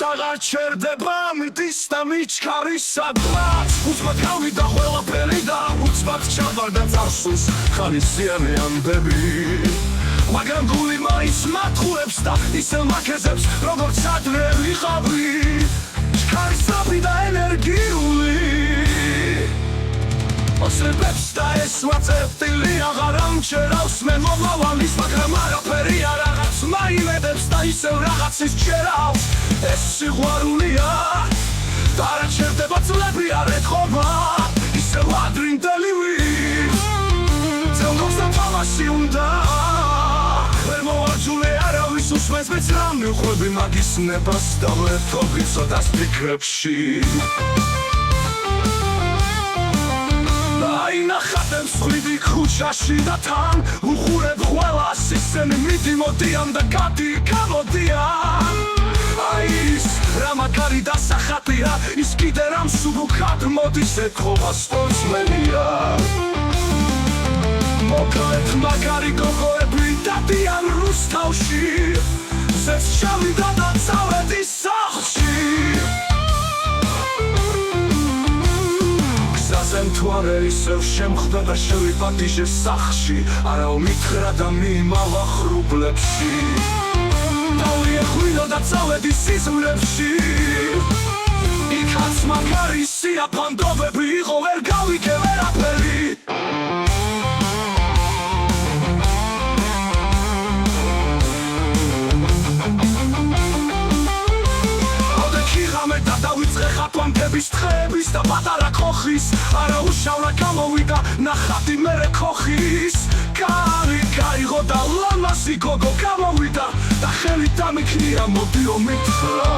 აღარ ჩერდება მდის და მიჩქარის სადღაც უცბად გავიდა ყველაფერი და უცბად ჩავარდა წარსულს ხალისიანი ამბები მაგრამ გული მაინც მათხოვებს და ისევ მაქეზებს როგორც ადრე ვიყავი ჩქარის საფი და ენერგიული ოსრებებს და ეს ვაწეფტილი აღარ ამჩერავს მე მომავალის მაგრამ არაფერი არ აღარც მაიმედებს და ისევ რაღაცის ჩერავს ეს სიყვარულია და არა ჩერდება წლები არ ეთხოვა ისევ ადრინდელი ვარ ძელნობს და თამაში უნდა ვერ მოვარჯულე არავის უსმენს მეც რამ მივხვები მაგის ნებას და ვერთობი ცოტას ფიქრებში ნახატებ მსხვიდი ქუჩაში და თან უხურებ ყველას ისინი მიდიმოდიან და გამოდიან აი ის რა მაგარი დასახატია ის კიდე რამ სუბუქად მოდის ეთხოვა სპორტსმენია მოკლედ მაგარი გოგოები დადიან რუსთავში ზეც ჩავიდა და წავედი სახლში ზემთვარე ისევ შემხდა და შევიპატიჟე სახლში არა უმითხრა და მიიმალა ხრუბლებში დავიეხვიდო და წავედი სიზმრებში იქაც მაგარი სიაფანდობები იყო ვერ გავიგე ვერაფერი და დავიწყე ხატვანქების თხების და პატარა ქოხის არა უშავლა გამოვიდა ნახატი მერე ქოხის კარი გაიღო და ლამაზი გოგო გამოვიდა და ხელით დამიქნია მოდიო მითხრა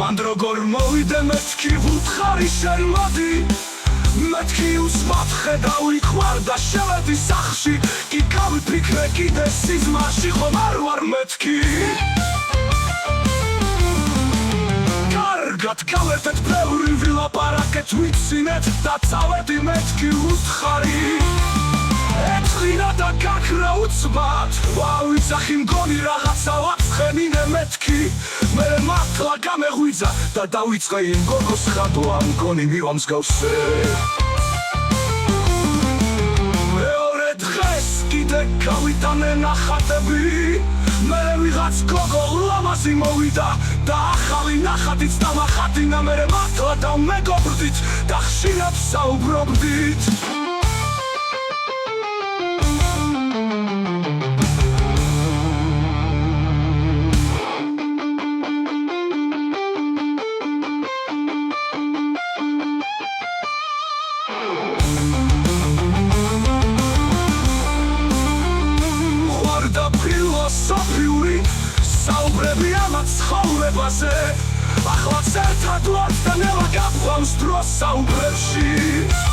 მან როგორ მოვიდე მეთქი ვუთხარი შენ მოდი მეთქი უსმად ხედავი ხვარ და შევედი სახლში კი გავიფიქრე კიდე სიზმარში ხომ არ ვარ მეთქი კარგად გავერთეთ ბევრი ვილაპარაკეთ ვიცინეთ და წავედი მეთქი უთხარი ეთხინა და გაქრა უცბად ვავიცახი მგონი რაღაცა ვაცხენინე მეთქი მე მართლა გამეღვიძა და დავიწყე იმ გოგოს ხატვა მგონი მივამსგავსე მეორე დღეს კიდე გავიტანე ნახატები მე ვიღაც გოგო ლამაზი მოვიდა და ახალი ნახატიც დამახატინა მე მართლა და მეგობრდით და ხშირად საუბრობდით ფილოსოფიური საუბრები ამათ ცხოვრებაზე ახლაც ერთად ვართ და ნელა გაფრავს დროს საუბრებში